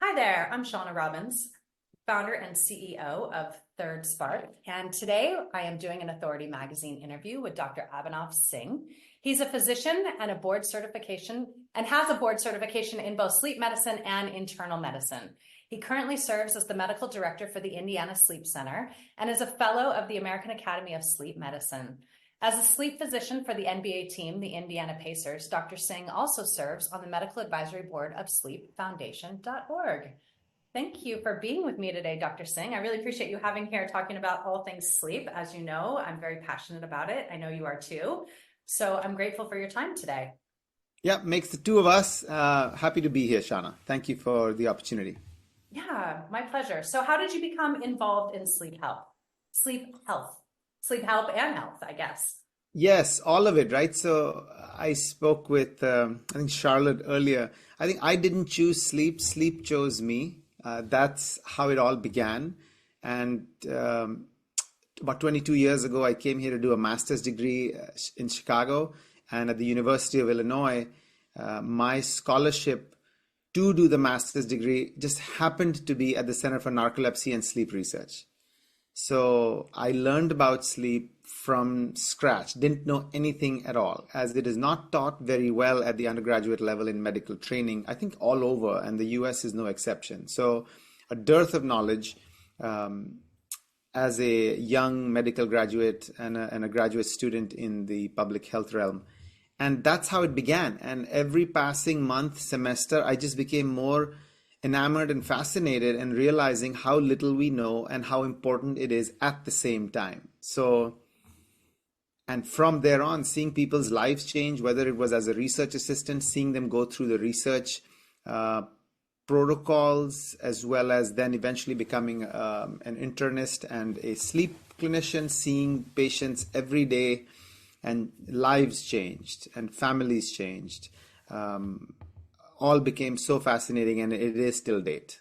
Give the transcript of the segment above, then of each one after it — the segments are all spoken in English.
Hi there, I'm Shawna Robbins, founder and CEO of Third Spark, and today I am doing an Authority Magazine interview with Dr. Abhinav Singh. He's a physician and has a board certification in both sleep medicine and internal medicine. He currently serves as the medical director for the Indiana Sleep Center and is a fellow of the American Academy of Sleep Medicine. As a sleep physician for the NBA team, the Indiana Pacers, Dr. Singh also serves on the medical advisory board of sleepfoundation.org. Thank you for being with me today, Dr. Singh. I really appreciate you having here talking about all things sleep. As you know, I'm very passionate about it. I know you are too. So I'm grateful for your time today. Yeah, makes the two of us happy to be here, Shana. Thank you for the opportunity. Yeah, my pleasure. So how did you become involved in sleep health? Sleep health and health, I guess. Yes, all of it, right? So I spoke with, I think, Charlotte earlier. I think I didn't choose sleep, sleep chose me. That's how it all began. And about 22 years ago, I came here to do a master's degree in Chicago. And at the University of Illinois, my scholarship to do the master's degree just happened to be at the Center for Narcolepsy and Sleep Research. So I learned about sleep from scratch, didn't know anything at all, as it is not taught very well at the undergraduate level in medical training, I think all over, and the US is no exception. So a dearth of knowledge as a young medical graduate and a graduate student in the public health realm. And that's how it began. And every passing month, semester, I just became more enamored and fascinated and realizing how little we know and how important it is at the same time. So, and from there on, seeing people's lives change, whether it was as a research assistant, seeing them go through the research protocols, as well as then eventually becoming an internist and a sleep clinician, seeing patients every day, and lives changed and families changed. All became so fascinating, and it is till date.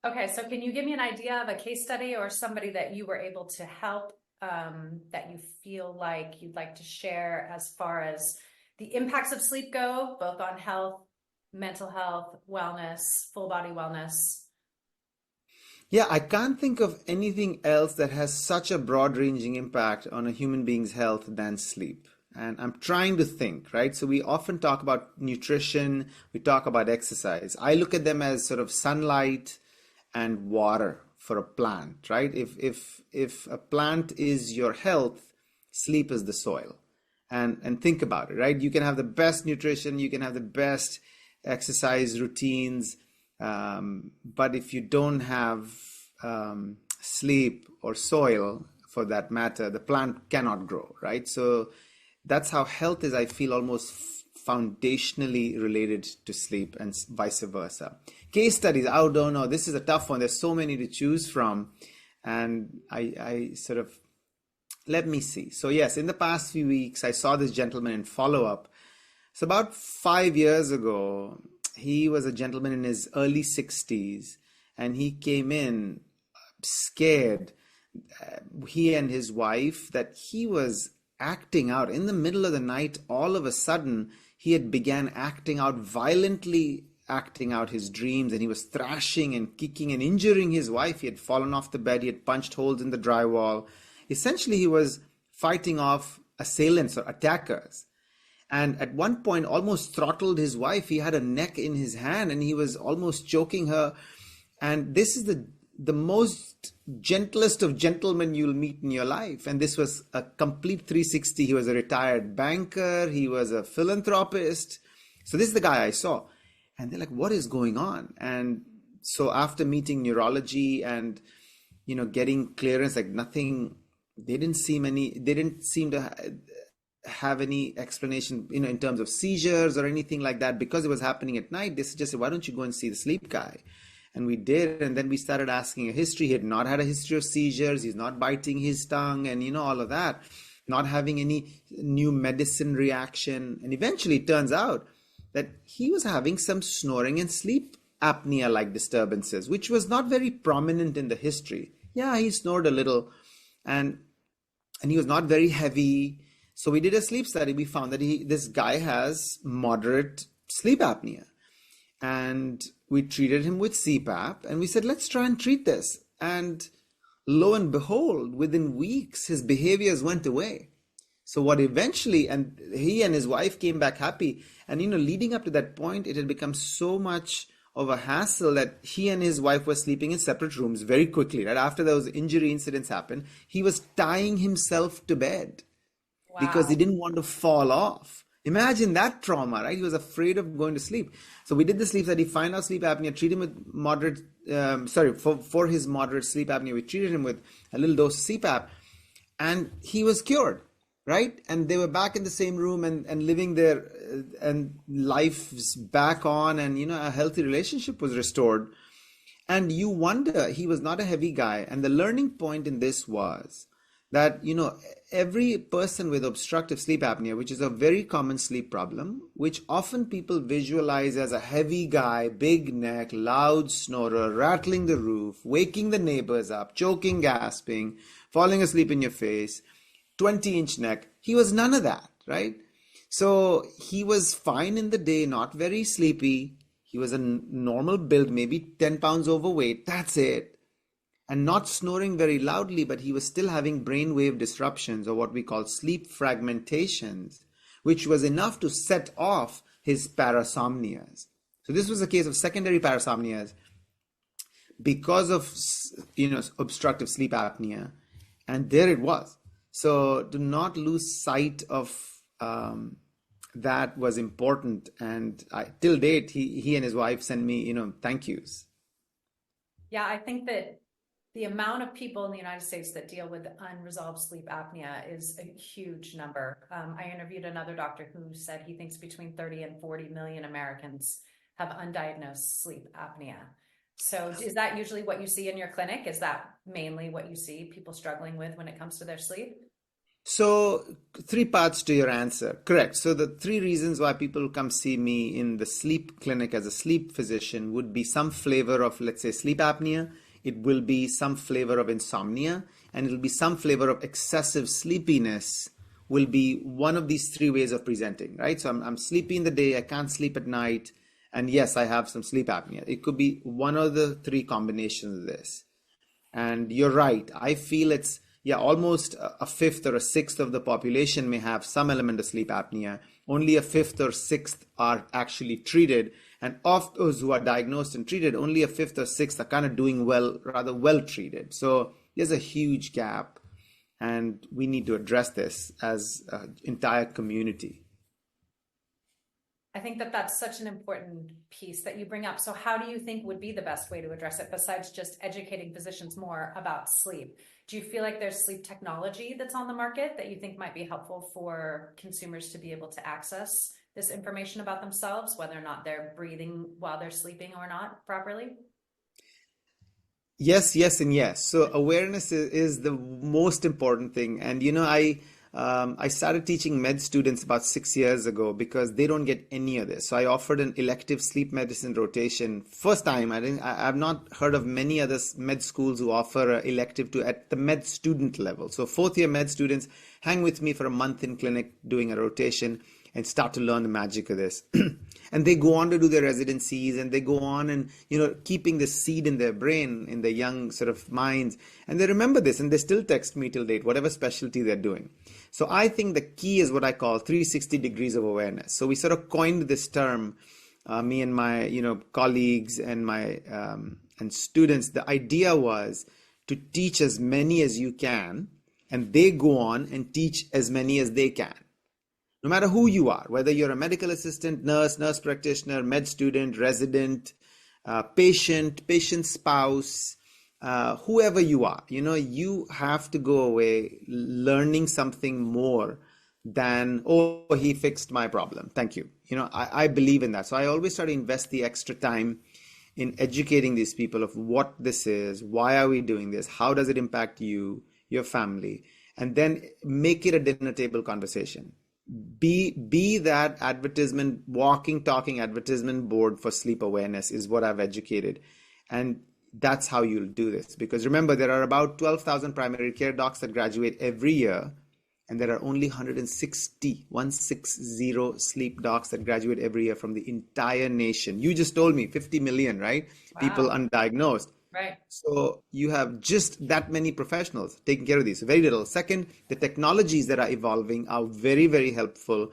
Okay, so can you give me an idea of a case study or somebody that you were able to help that you feel like you'd like to share as far as the impacts of sleep go, both on health, mental health, wellness, full body wellness? Yeah, I can't think of anything else that has such a broad-ranging impact on a human being's health than sleep. And I'm trying to think, right? So we often talk about nutrition, we talk about exercise. I look at them as sort of sunlight and water for a plant, right? If a plant is your health, sleep is the soil. And think about it, right? You can have the best nutrition, you can have the best exercise routines, but if you don't have sleep or soil, for that matter, the plant cannot grow, right? So that's how health is, I feel, almost foundationally related to sleep and vice versa. Case studies, I don't know. This is a tough one. There's so many to choose from. And I sort of, let me see. So yes, in the past few weeks, I saw this gentleman in follow-up. So about 5 years ago, he was a gentleman in his early 60s, and he came in scared, he and his wife, that he was acting out in the middle of the night. All of a sudden he had began acting out, violently acting out his dreams, and he was thrashing and kicking and injuring his wife. He had fallen off the bed, he had punched holes in the drywall. Essentially he was fighting off assailants or attackers, and at one point almost throttled his wife. He had a neck in his hand and he was almost choking her. And this is the most gentlest of gentlemen you'll meet in your life. And this was a complete 360. He was a retired banker. He was a philanthropist. So this is the guy I saw. And they're like, what is going on? And so after meeting neurology and, getting clearance, like nothing, they didn't seem to have any explanation, in terms of seizures or anything like that, because it was happening at night. They suggested, why don't you go and see the sleep guy? And we did, and then we started asking a history. He had not had a history of seizures. He's not biting his tongue and, all of that, not having any new medicine reaction. And eventually it turns out that he was having some snoring and sleep apnea-like disturbances, which was not very prominent in the history. Yeah, he snored a little, and he was not very heavy. So we did a sleep study. We found that this guy has moderate sleep apnea. And we treated him with CPAP, and we said, let's try and treat this. And lo and behold, within weeks, his behaviors went away. So what eventually, and he and his wife came back happy. And, leading up to that point, it had become so much of a hassle that he and his wife were sleeping in separate rooms very quickly, right? After those injury incidents happened, he was tying himself to bed because he Wow. didn't want to fall off. Imagine that trauma, right? He was afraid of going to sleep. So we did the sleep study, find out sleep apnea, treat him with moderate, for his moderate sleep apnea, we treated him with a little dose of CPAP, and he was cured, right? And they were back in the same room and living there, and life's back on, and, a healthy relationship was restored. And you wonder, he was not a heavy guy. And the learning point in this was that, every person with obstructive sleep apnea, which is a very common sleep problem, which often people visualize as a heavy guy, big neck, loud snorer, rattling the roof, waking the neighbors up, choking, gasping, falling asleep in your face, 20-inch neck. He was none of that, right? So he was fine in the day, not very sleepy. He was a normal build, maybe 10 pounds overweight. That's it. And not snoring very loudly, but he was still having brainwave disruptions, or what we call sleep fragmentations, which was enough to set off his parasomnias. So this was a case of secondary parasomnias because of, obstructive sleep apnea. And there it was. So do not lose sight of that was important. And till date, he and his wife send me, thank yous. Yeah, I think that the amount of people in the United States that deal with unresolved sleep apnea is a huge number. I interviewed another doctor who said he thinks between 30 and 40 million Americans have undiagnosed sleep apnea. So is that usually what you see in your clinic? Is that mainly what you see people struggling with when it comes to their sleep? So, three parts to your answer. Correct. So, the three reasons why people come see me in the sleep clinic as a sleep physician would be some flavor of, let's say, sleep apnea. It will be some flavor of insomnia, and it'll be some flavor of excessive sleepiness. Will be one of these three ways of presenting, right? So, I'm sleepy in the day, I can't sleep at night, and yes, I have some sleep apnea. It could be one of the three combinations of this. And you're right. I feel it's, yeah, almost a fifth or a sixth of the population may have some element of sleep apnea. Only a fifth or sixth are actually treated. And of those who are diagnosed and treated, only a fifth or sixth are kind of doing well, rather well treated. So there's a huge gap. And we need to address this as an entire community. I think that that's such an important piece that you bring up. So how do you think would be the best way to address it besides just educating physicians more about sleep? Do you feel like there's sleep technology that's on the market that you think might be helpful for consumers to be able to access this information about themselves, whether or not they're breathing while they're sleeping or not properly? Yes, yes, and yes. So awareness is the most important thing. And I started teaching med students about 6 years ago because they don't get any of this. So I offered an elective sleep medicine rotation. First time, I've not heard of many other med schools who offer an elective to at the med student level. So fourth year med students hang with me for a month in clinic doing a rotation and start to learn the magic of this. And they go on to do their residencies, and they go on and, keeping the seed in their brain, in their young sort of minds. And they remember this, and they still text me till date, whatever specialty they're doing. So I think the key is what I call 360 degrees of awareness. So we sort of coined this term, me and my, colleagues and my and students. The idea was to teach as many as you can, and they go on and teach as many as they can. No matter who you are, whether you're a medical assistant, nurse practitioner, med student, resident, patient spouse, whoever you are, you have to go away learning something more than, oh, he fixed my problem. Thank you. I believe in that. So I always try to invest the extra time in educating these people of what this is, why are we doing this, how does it impact you, your family, and then make it a dinner table conversation. Be that advertisement, walking, talking advertisement board for sleep awareness is what I've educated. And that's how you'll do this. Because remember, there are about 12,000 primary care docs that graduate every year. And there are only 160 sleep docs that graduate every year from the entire nation. You just told me 50 million, right? People Wow. undiagnosed. Right. So you have just that many professionals taking care of these. Very little. Second, the technologies that are evolving are very, very helpful.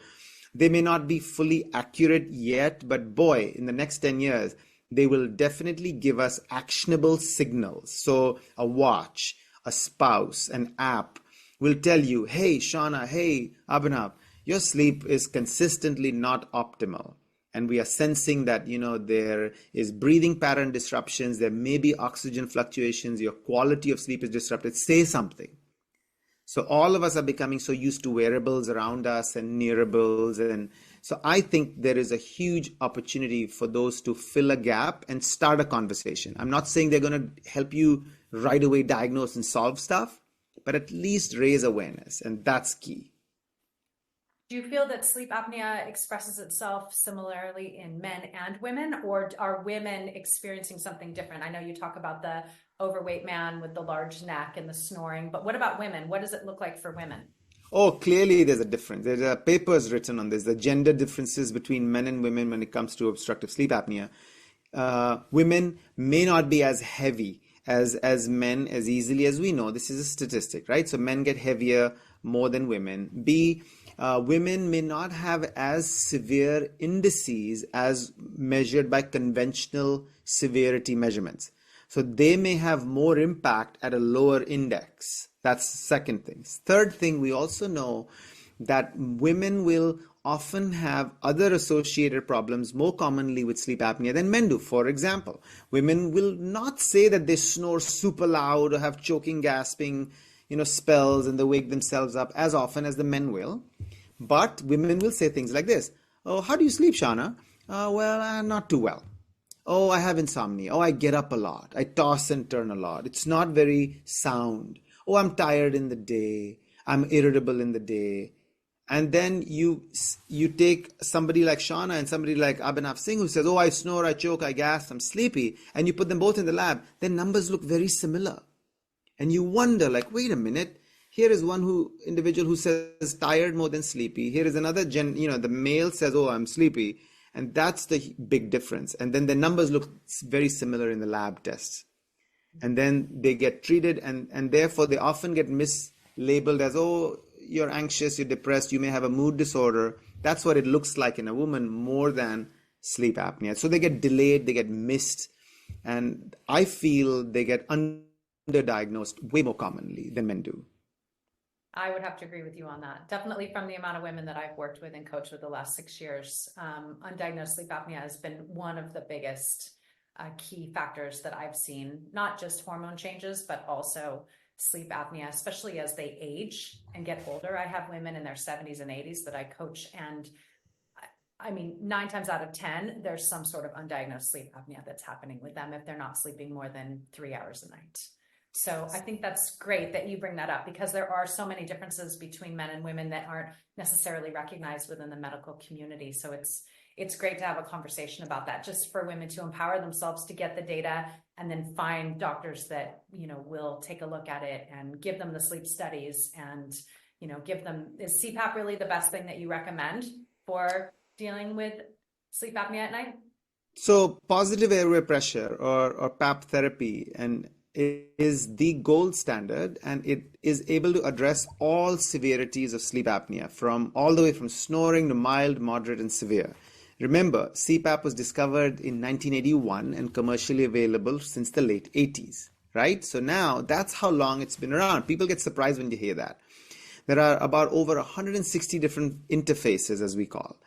They may not be fully accurate yet, but boy, in the next 10 years, they will definitely give us actionable signals. So a watch, a spouse, an app will tell you, hey, Shawna, hey, Abhinav, your sleep is consistently not optimal. And we are sensing that, there is breathing pattern disruptions, there may be oxygen fluctuations, your quality of sleep is disrupted. Say something. So all of us are becoming so used to wearables around us and nearables. And so I think there is a huge opportunity for those to fill a gap and start a conversation. I'm not saying they're going to help you right away diagnose and solve stuff, but at least raise awareness. And that's key. Do you feel that sleep apnea expresses itself similarly in men and women, or are women experiencing something different? I know you talk about the overweight man with the large neck and the snoring, but what about women? What does it look like for women? Oh, clearly there's a difference. There are papers written on this, the gender differences between men and women when it comes to obstructive sleep apnea. Women may not be as heavy as men as easily as we know. This is a statistic, right? So men get heavier more than women. B, women may not have as severe indices as measured by conventional severity measurements. So they may have more impact at a lower index. That's the second thing. Third thing, we also know that women will often have other associated problems more commonly with sleep apnea than men do. For example, women will not say that they snore super loud or have choking, gasping, spells and they wake themselves up as often as the men will. But women will say things like this. Oh, how do you sleep, Shawna? Not too well. Oh, I have insomnia. Oh, I get up a lot. I toss and turn a lot. It's not very sound. Oh, I'm tired in the day. I'm irritable in the day. And then you take somebody like Shawna and somebody like Abhinav Singh who says, oh, I snore, I choke, I gasp, I'm sleepy. And you put them both in the lab. Their numbers look very similar. And you wonder, like, wait a minute. Here is one individual who says tired more than sleepy. Here is another the male says, oh, I'm sleepy. And that's the big difference. And then the numbers look very similar in the lab tests. And then they get treated and therefore they often get mislabeled as, oh, you're anxious, you're depressed, you may have a mood disorder. That's what it looks like in a woman more than sleep apnea. So they get delayed, they get missed. And I feel they get underdiagnosed way more commonly than men do. I would have to agree with you on that. Definitely from the amount of women that I've worked with and coached with the last 6 years, undiagnosed sleep apnea has been one of the biggest key factors that I've seen, not just hormone changes, but also sleep apnea, especially as they age and get older. I have women in their 70s and 80s that I coach, and I mean, 9 times out of 10, there's some sort of undiagnosed sleep apnea that's happening with them if they're not sleeping more than 3 hours a night. So I think that's great that you bring that up, because there are so many differences between men and women that aren't necessarily recognized within the medical community. So it's great to have a conversation about that, just for women to empower themselves to get the data and then find doctors that, will take a look at it and give them the sleep studies and, give them, is CPAP really the best thing that you recommend for dealing with sleep apnea at night? So positive airway pressure or PAP therapy is the gold standard, and it is able to address all severities of sleep apnea, from all the way from snoring to mild, moderate, and severe. Remember, CPAP was discovered in 1981 and commercially available since the late 80s, right? So now that's how long it's been around. People get surprised when you hear that. There are about over 160 different interfaces, as we call.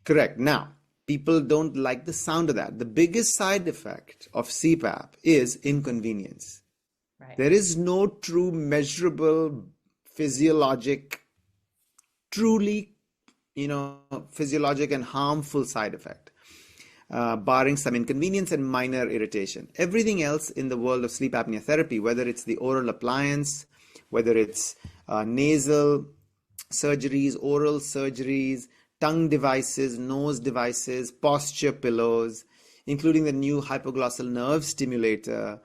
Correct. Now, people don't like the sound of that. The biggest side effect of CPAP is inconvenience. Right. There is no true measurable truly, physiologic and harmful side effect, barring some inconvenience and minor irritation. Everything else in the world of sleep apnea therapy, whether it's the oral appliance, whether it's nasal surgeries, oral surgeries, tongue devices, nose devices, posture pillows, including the new hypoglossal nerve stimulator,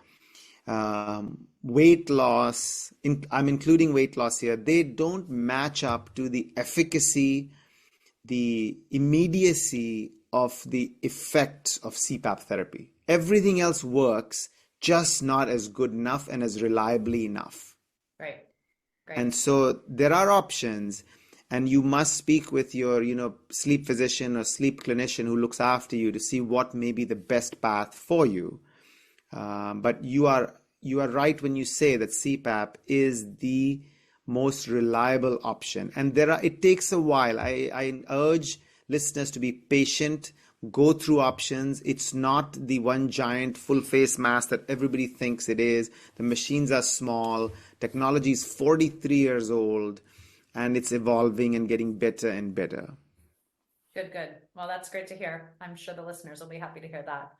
weight loss, I'm including weight loss here, they don't match up to the efficacy, the immediacy of the effects of CPAP therapy. Everything else works, just not as good enough and as reliably enough. Right. Right. And so there are options, and you must speak with your, sleep physician or sleep clinician who looks after you to see what may be the best path for you. But you are right when you say that CPAP is the most reliable option. And it takes a while. I urge listeners to be patient, go through options. It's not the one giant full face mask that everybody thinks it is. The machines are small. Technology is 43 years old, and it's evolving and getting better and better. Good, good. Well, that's great to hear. I'm sure the listeners will be happy to hear that.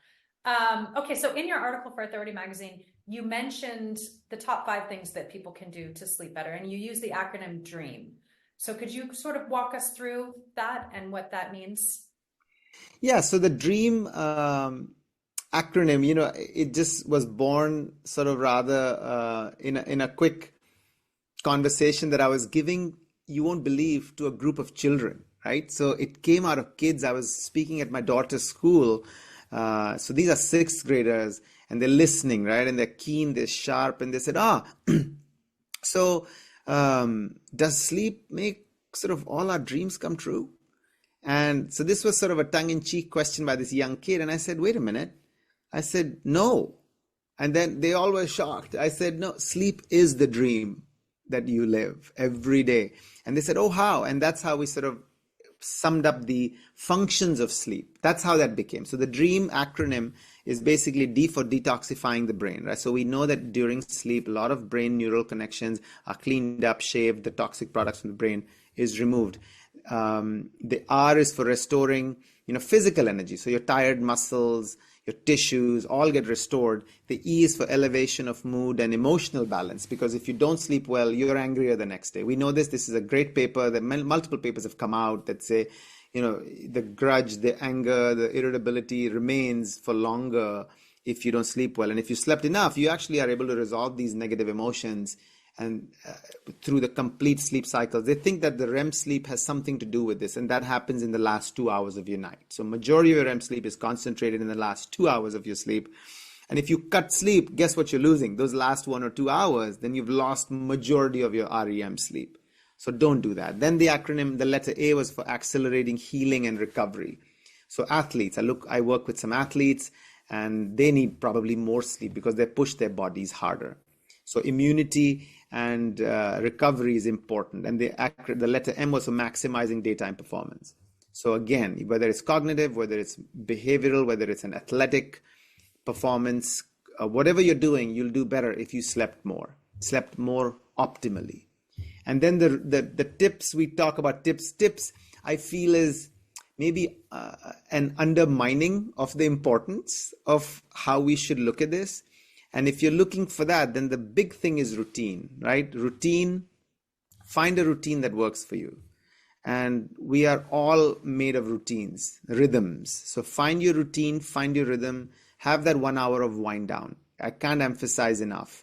Okay, so in your article for Authority Magazine, you mentioned the top 5 things that people can do to sleep better, and you use the acronym DREAM. So could you sort of walk us through that and what that means? Yeah, so the DREAM acronym, it just was born sort of rather in a quick conversation that I was giving, you won't believe, to a group of children, right? So it came out of kids. I was speaking at my daughter's school. So these are 6th graders, and they're listening, right? And they're keen, they're sharp, and they said, so does sleep make sort of all our dreams come true? And so this was sort of a tongue-in-cheek question by this young kid. And I said, wait a minute. I said, no. And then they all were shocked. I said, no, sleep is the dream that you live every day. And they said, oh, how? And that's how we sort of summed up the functions of sleep. That's how that became. So the DREAM acronym is basically D for detoxifying the brain, right? So we know that during sleep, a lot of brain neural connections are cleaned up, shaved, the toxic products from the brain is removed. The R is for restoring, physical energy. So your tired muscles, your tissues all get restored. The E is for elevation of mood and emotional balance, because if you don't sleep well, you're angrier the next day. We know this. This is a great paper that multiple papers have come out that say, the grudge, the anger, the irritability remains for longer if you don't sleep well. And if you slept enough, you actually are able to resolve these negative emotions and through the complete sleep cycles. They think that the REM sleep has something to do with this, and that happens in the last 2 hours of your night. So majority of your REM sleep is concentrated in the last 2 hours of your sleep. And if you cut sleep, guess what you're losing? Those last 1 or 2 hours, then you've lost majority of your REM sleep. So don't do that. Then the acronym, the letter A was for accelerating healing and recovery. So athletes, I work with some athletes, and they need probably more sleep because they push their bodies harder. So immunity and recovery is important. And the letter M was for maximizing daytime performance. So again, whether it's cognitive, whether it's behavioral, whether it's an athletic performance, whatever you're doing, you'll do better if you slept more optimally. And then the tips, we talk about tips I feel is maybe an undermining of the importance of how we should look at this. And if you're looking for that, then the big thing is routine, right? Routine, find a routine that works for you. And we are all made of routines, rhythms. So find your routine, find your rhythm, have that 1 hour of wind down. I can't emphasize enough.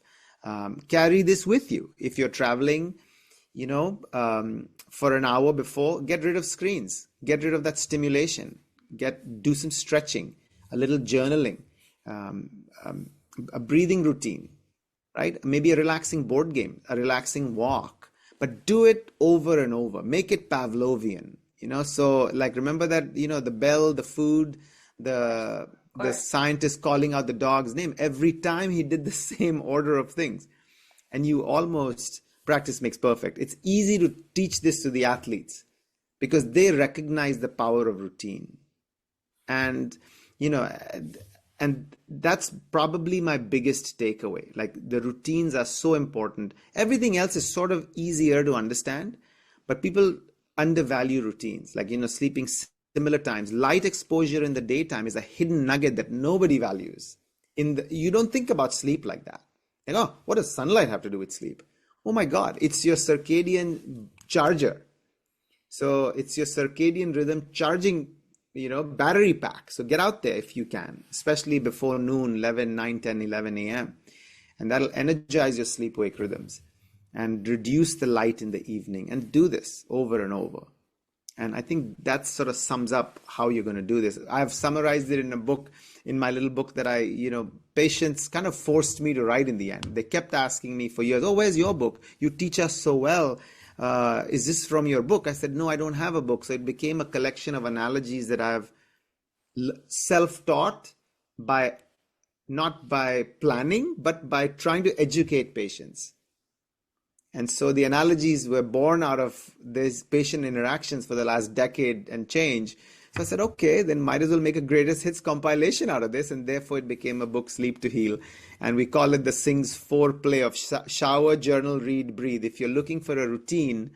Carry this with you. If you're traveling, for an hour before, get rid of screens, get rid of that stimulation, do some stretching, a little journaling, a breathing routine, right? Maybe a relaxing board game, a relaxing walk, but do it over and over. Make it Pavlovian, so like, remember that, the bell, the food, the scientist calling out the dog's name. Every time he did the same order of things, and you almost, practice makes perfect. It's easy to teach this to the athletes because they recognize the power of routine. And, and that's probably my biggest takeaway. Like, the routines are so important. Everything else is sort of easier to understand, but people undervalue routines. Like, sleeping similar times, light exposure in the daytime is a hidden nugget that nobody values. You don't think about sleep like that. What does sunlight have to do with sleep? Oh my God, it's your circadian charger. So it's your circadian rhythm charging, battery pack. So get out there if you can, especially before noon, 11, 9, 10, 11 a.m. and that'll energize your sleep-wake rhythms and reduce the light in the evening, and do this over and over. And I think that sort of sums up how you're going to do this. I've summarized it in a book, in my little book that patients kind of forced me to write in the end. They kept asking me for years, oh, where's your book? You teach us so well. Is this from your book? I said, no, I don't have a book. So it became a collection of analogies that I've self-taught by, not by planning, but by trying to educate patients. And so the analogies were born out of these patient interactions for the last decade and change. So I said, okay, then might as well make a greatest hits compilation out of this. And therefore it became a book, Sleep to Heal. And we call it the Singh's foreplay of shower, journal, read, breathe. If you're looking for a routine,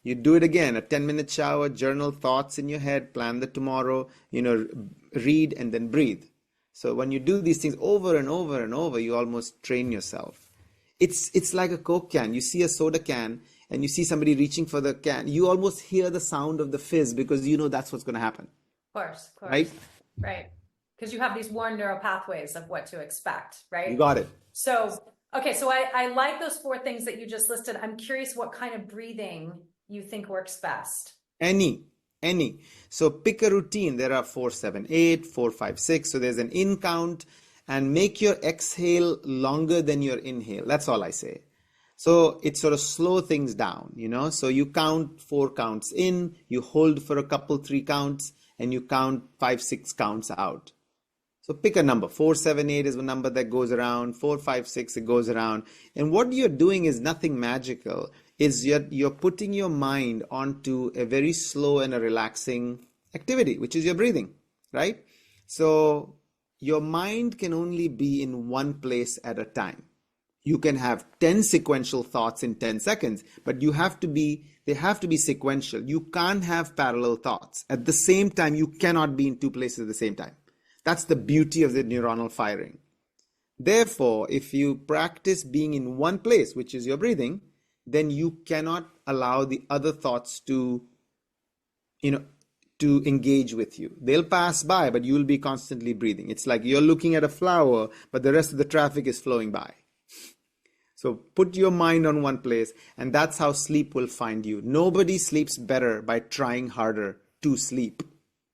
you do it again, a 10-minute shower, journal thoughts in your head, plan the tomorrow, read and then breathe. So when you do these things over and over and over, you almost train yourself. It's like a Coke can. You see a soda can and you see somebody reaching for the can. You almost hear the sound of the fizz because you know that's what's going to happen. Of course. Right? Right. Because you have these worn neural pathways of what to expect, right? You got it. So, okay. So I like those 4 things that you just listed. I'm curious what kind of breathing you think works best. Any. So pick a routine. There are 4, 7, 8, 4, 5, 6. So there's an in count. And make your exhale longer than your inhale. That's all I say. So it sort of slow things down, So you count 4 counts in, you hold for a couple, 3 counts, and you count 5, 6 counts out. So pick a number. 4, 7, 8 is a number that goes around. 4, 5, 6, it goes around. And what you're doing is nothing magical. Is you're putting your mind onto a very slow and a relaxing activity, which is your breathing, right? So your mind can only be in one place at a time. You can have 10 sequential thoughts in 10 seconds, but they have to be sequential. You can't have parallel thoughts. At the same time, you cannot be in 2 places at the same time. That's the beauty of the neuronal firing. Therefore, if you practice being in one place, which is your breathing, then you cannot allow the other thoughts to engage with you. They'll pass by, but you'll be constantly breathing. It's like you're looking at a flower, but the rest of the traffic is flowing by. So put your mind on one place, and that's how sleep will find you. Nobody sleeps better by trying harder to sleep.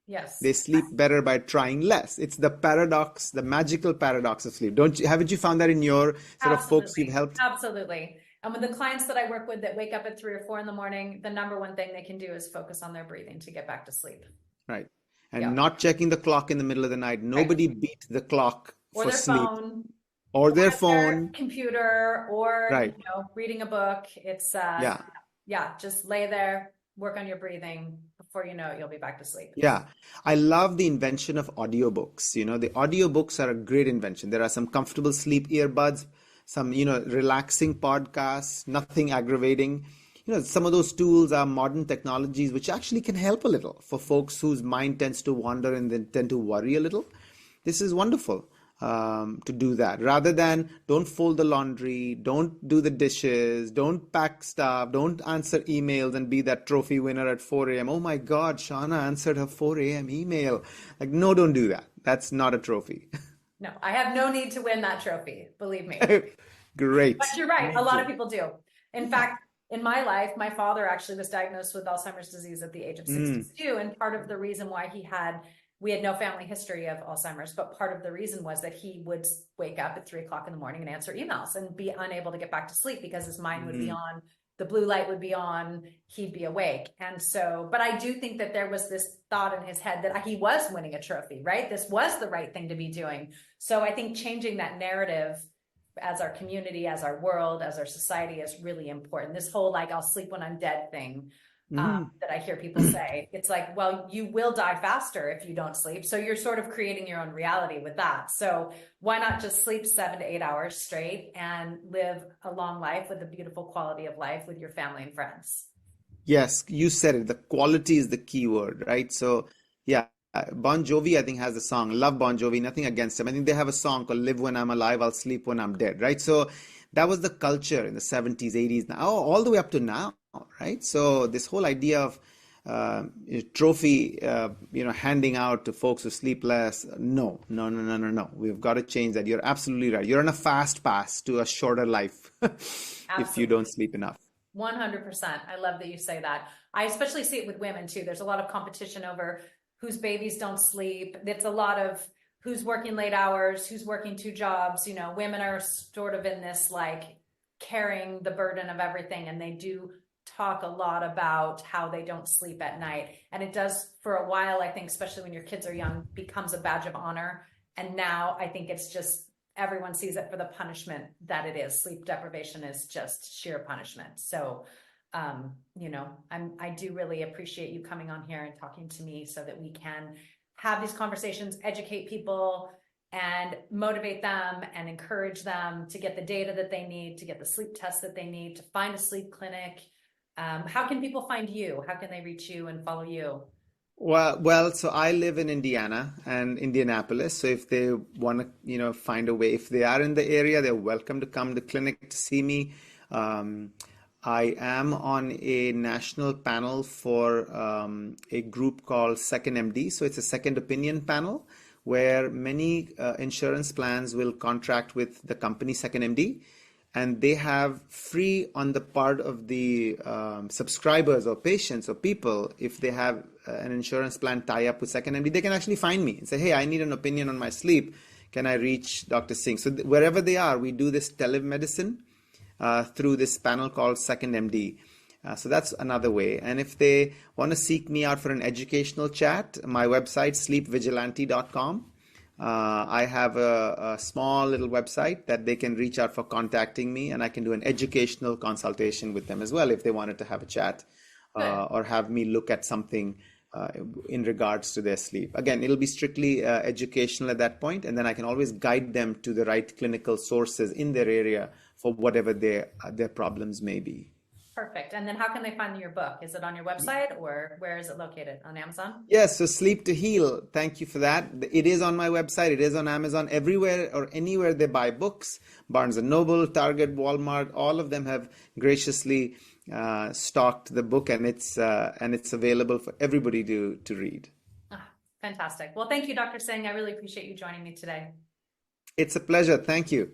Yes. They sleep better by trying less. It's the paradox, the magical paradox of sleep. Haven't you found that in your sort of folks you've helped? Absolutely. And with the clients that I work with that wake up at 3 or 4 in the morning, the number one thing they can do is focus on their breathing to get back to sleep. Right. And not checking the clock in the middle of the night. Nobody beat the clock for sleep. Phone, or their phone. Their computer, or reading a book. It's just lay there, work on your breathing. Before you know it, you'll be back to sleep. Yeah. I love the invention of audiobooks. The audiobooks are a great invention. There are some comfortable sleep earbuds, some, relaxing podcasts, nothing aggravating. Some of those tools are modern technologies which actually can help a little for folks whose mind tends to wander and then tend to worry a little. This is wonderful to do that. Rather than don't fold the laundry, don't do the dishes, don't pack stuff, don't answer emails and be that trophy winner at 4 a.m. Oh my God, Shawna answered her 4 a.m. email. Like, no, don't do that. That's not a trophy. No, I have no need to win that trophy. Believe me. Great. But you're right. A lot of people do. In fact, in my life, my father actually was diagnosed with Alzheimer's disease at the age of 62. And part of the reason why we had no family history of Alzheimer's, but part of the reason was that he would wake up at 3 o'clock in the morning and answer emails and be unable to get back to sleep because his mind would be on, the blue light would be on, he'd be awake. And so, but I do think that there was this thought in his head that he was winning a trophy, right? This was the right thing to be doing. So I think changing that narrative as our community, as our world, as our society is really important. This whole, like, I'll sleep when I'm dead thing. That I hear people say, it's like, well, you will die faster if you don't sleep. So you're sort of creating your own reality with that. So why not just sleep 7 to 8 hours straight and live a long life with a beautiful quality of life with your family and friends? Yes, you said it. The quality is the key word, right? So yeah, Bon Jovi, I think, has a song. Love Bon Jovi, nothing against him. I think they have a song called Live When I'm Alive, I'll Sleep When I'm Dead, right? So that was the culture in the 70s, 80s, now all the way up to now, right? So this whole idea of trophy, handing out to folks who sleep less. No, no, no, no, no, no. We've got to change that. You're absolutely right. You're on a fast pass to a shorter life if you don't Absolutely. sleep enough. 100%. I love that you say that. I especially see it with women too. There's a lot of competition over whose babies don't sleep. It's a lot of who's working late hours, who's working two jobs. Women are sort of in this like carrying the burden of everything, and they do talk a lot about how they don't sleep at night. And it does for a while, I think, especially when your kids are young, becomes a badge of honor. And now I think it's just everyone sees it for the punishment that it is. Sleep deprivation is just sheer punishment. So, I do really appreciate you coming on here and talking to me so that we can have these conversations, educate people and motivate them and encourage them to get the data that they need, to get the sleep tests that they need, to find a sleep clinic. How can people find you? How can they reach you and follow you? Well, so I live in Indiana and Indianapolis. So if they want to, find a way, if they are in the area, they're welcome to come to clinic to see me. Um, I am on a national panel for a group called Second MD. So it's a second opinion panel where many insurance plans will contract with the company Second MD, and they have free on the part of the subscribers or patients or people. If they have an insurance plan tie up with Second MD, they can actually find me and say, hey, I need an opinion on my sleep. Can I reach Dr. Singh? So wherever they are, we do this telemedicine through this panel called Second MD. So that's another way. And if they want to seek me out for an educational chat, my website, sleepvigilante.com. I have a small little website that they can reach out for contacting me, and I can do an educational consultation with them as well if they wanted to have a chat or have me look at something in regards to their sleep. Again, it'll be strictly educational at that point, and then I can always guide them to the right clinical sources in their area for whatever their problems may be. Perfect. And then how can they find your book? Is it on your website or where is it located? On Amazon? Yes, so Sleep to Heal. Thank you for that. It is on my website. It is on Amazon. Everywhere or anywhere they buy books, Barnes and Noble, Target, Walmart, all of them have graciously stocked the book, and it's available for everybody to read. Ah, fantastic. Well, thank you, Dr. Singh. I really appreciate you joining me today. It's a pleasure. Thank you.